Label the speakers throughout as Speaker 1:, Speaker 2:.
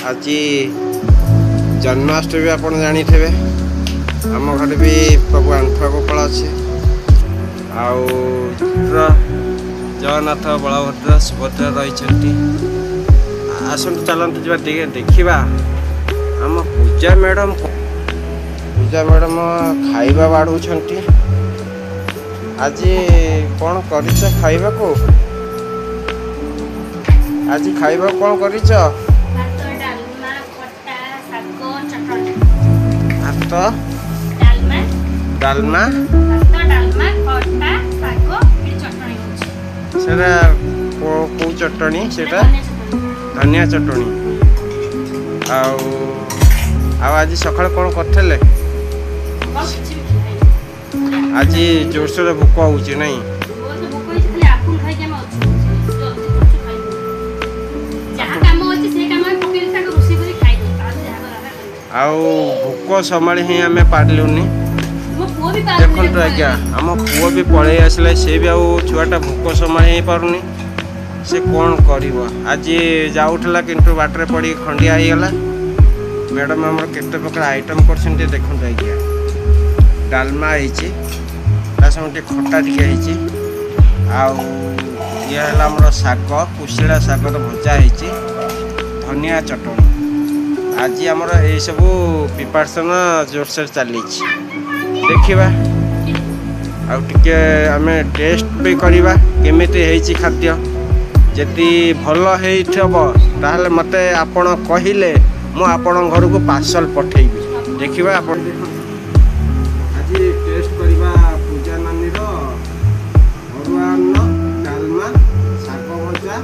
Speaker 1: आज जन्माष्टमी आप जानी थे आम घर भी प्रभु आंठुआ गोपाल अच्छे जगन्नाथ बलभद्र सुभद्रा रही आसतु चलतु जा देखा आम पूजा मैडम खाइबा बाढ़ आज कौन कर खाइबा को आज खाइबा कौन कर डालमा सेटा को चटनी सेटा धनिया चटनी आज सकाल कौन करते आज जोरसोर भोक हो नहीं भोक संभाली ही आम पार्लुनि देखो आज्ञा आम पुओ भी पलि आसला सी भी छुआटा भोक संभाली पारुनि से कौन कर आज जाऊला किंतु बाटर पड़ी खंडिया होगला मैडम आम केते प्रकार आइटम कर देखो आज्ञा डालमा होती खटा टे आमर शाग कुशिला शाग भजा होती धनिया चटनी आज आमर ये सब प्रिपारेसन जोरसोर चली देखा आगे आम टेस्ट भी करवा केमी खाद्य जदि भल होल मत आपण कहले मुझे घर को पार्सल पठेबी देखा आप आज टेस्ट करवा पूजा नानी अरुआ अन्न डालमा शाग भजा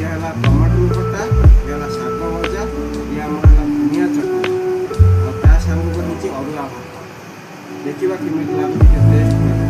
Speaker 1: आला टमाटो खटा ये शाग भजा ये आम धनिया चटनी आ सांग अरुआ भात देखा केमी लगे टेस्ट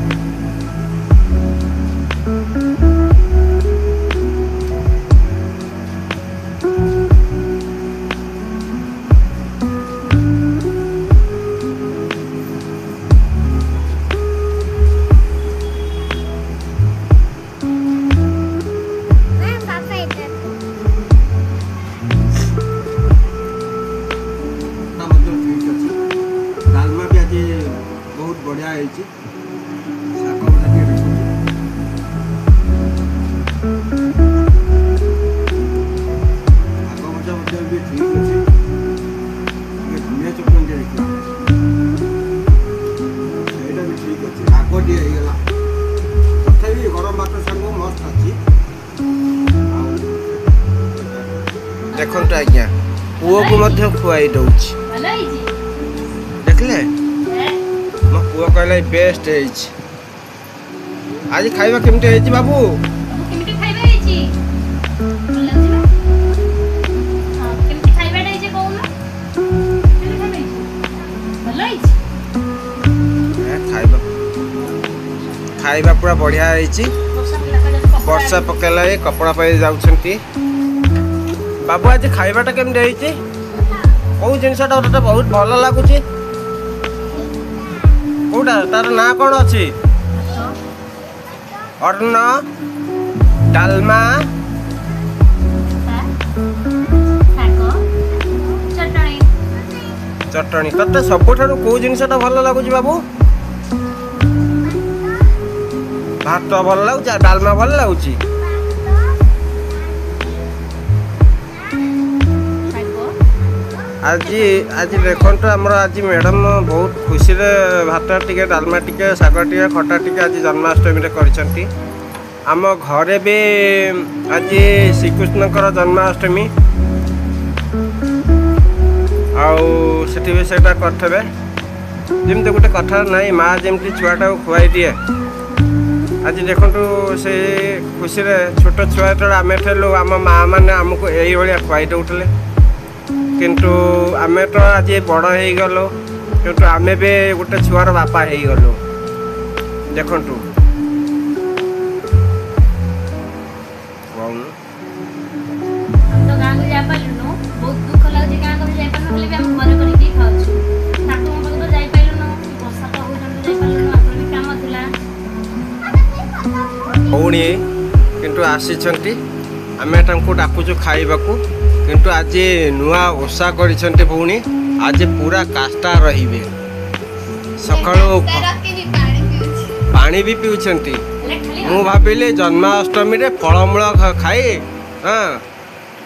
Speaker 1: बहुत बढ़िया भी ठीक अच्छे धनिया चटनी देखा भी ठीक अच्छे आग टे तथापि गरम भात सांग मस्त अच्छी देखो आज्ञा पुओ को खुआई दौच देखले मो पुओ कहला बेस्ट है आज खाइबा केमते है बाबू
Speaker 2: केमते खाइबा है हां केमते खाइबा है जे कहू ना केमते खाइबा है
Speaker 1: खाइबा खाइबा पूरा बढ़िया है वर्षा पकेला कपड़ा पाई जाउछंती बाबू आज खाइबाटा केमते है कौ जिनसटा बहुत भल लगुच कौटा तार ना कौन अच्छी अन्न डालमा चटनी तते सबुठ कौ जिनसटा भल लगुच बाबू भात भल लगुच डालमा भल लगुच आज आज देखो आमर आज मैडम बहुत खुशी भात टिके डालमा टिके शाग टिके खटा टिके आज जन्माष्टमी कर आम घरे भी आज श्रीकृष्ण जन्माष्टमी आठी भी से करते जमी गोटे कथा ना माँ जमी छुआटा खुआई दिए आज देखु से खुशी छोट छुआ जो आम ठेलु आम माँ मैंने आमको यही खुआई दौले किंतु आमे तो आज बड़ हो गलो किंतु आमे भी गोटे छुआर बापा हो गलो देखु
Speaker 2: बहुत दुख लगे गाँव को जाई पारनु ले हम घर करके खाउछु ठाकुर पाख तो जाई पाइलु वर्षा तो हो जाई पारनु अपन भी काम थिला
Speaker 1: होनी किंतु आसी आमे डाकुचु खाइबा को କିନ୍ତୁ ଆଜି ନୂଆ ଓଷା କରିଛନ୍ତି ଭଉଣୀ। ଆଜି ପୁରା କାଷ୍ଟା ରହିବେ। ସକାଳୁ ପାଣି ବି ପିଉଛନ୍ତି। ମୁଁ ଭାବିଲି ଜନ୍ମାଷ୍ଟମୀରେ ଫଳମୂଳ ଖାଇ ହଁ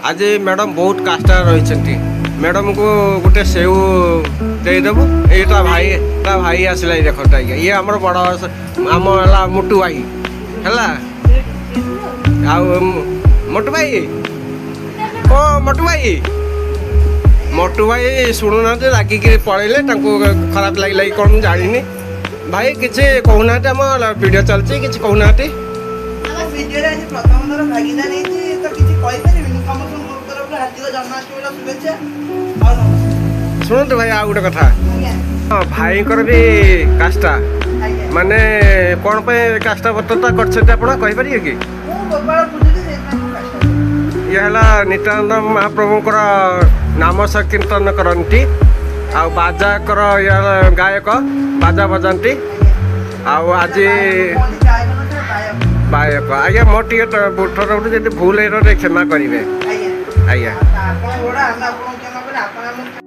Speaker 1: ଆଜି ମ୍ୟାଡ଼ାମ୍ ବହୁତ କାଷ୍ଟା ରହିଛନ୍ତି। ମ୍ୟାଡ଼ାମ୍କୁ ଗୋଟେ ସେଉ ଦେଇଦେବୁ। ଏଇଟା ଭାଇ ଆସିଲା ଏଇ ଦେଖ ଆଜ୍ଞା। ଇଏ ଆମର ବଡ଼ ଆମ ହେଲା ମୋଟୁ ଭାଇ ହେଲା। ଆଉ ମୋଟୁ ଭାଇ ମୋଟୁ ଭାଇ ଶୁଣୁନାହାନ୍ତି, ରାଗିକି ପଳେଇଲେ। ତାଙ୍କୁ ଖରାପ ଲାଗିଲା କି କ'ଣ ମୁଁ ଜାଣିନି। ଭାଇ କିଛି କହୁନାହାନ୍ତି, ଆମ ଭିଡ଼ିଓ ଚାଲିଛି, କିଛି କହୁନାହାନ୍ତି।
Speaker 3: ଭିଡ଼ିଓରେ ଆଜି ପ୍ରଥମ ଥର ଭାଗିଦାର ହେଇଛି ତ କିଛି କହିପାରିବିନି। ସମସ୍ତଙ୍କୁ ମୋ ତରଫରୁ ହାର୍ଦ୍ଦିକ ଜନ୍ମାଷ୍ଟମୀର ଶୁଭେଚ୍ଛା।
Speaker 1: ଶୁଣନ୍ତୁ ଭାଇ ଆଉ ଗୋଟେ କଥା, ହଁ ଭାଇଙ୍କର ବି କାଷ୍ଟା
Speaker 3: ଆଜ୍ଞା।
Speaker 1: ମାନେ କ'ଣ ପାଇଁ କାଷ୍ଟା ବ୍ରତଟା କରିଛନ୍ତି ଆପଣ କହିପାରିବେ କି?
Speaker 3: ମୁଁ ଗୋପାଳ ପୂଜୁଛି, ସେଇଥିପାଇଁ ମୁଁ କାଷ୍ଟା କରୁଛି।
Speaker 1: ଇଏ ହେଲା ନିତ୍ୟାନନ୍ଦ ମହାପ୍ରଭୁଙ୍କର ନାମ ସଂକୀର୍ତ୍ତନ କରନ୍ତି। ଆଉ ବାଜାକର ଇଏ ଗାୟକ ବାଜା ବଜାନ୍ତି। ଆଉ ଆଜି ବାୟକ ଆଜ୍ଞା ମୋର ଟିକେ ଥର ଯଦି ଭୁଲ ହେଇଗଲେ କ୍ଷମା କରିବେ।
Speaker 3: ଆଜ୍ଞା
Speaker 1: ଆଜ୍ଞା
Speaker 3: ଆପଣ ଗୋଡ଼ା ଆମେ ଆପଣଙ୍କୁ କ୍ଷମା କରି ଆପଣ ଆମକୁ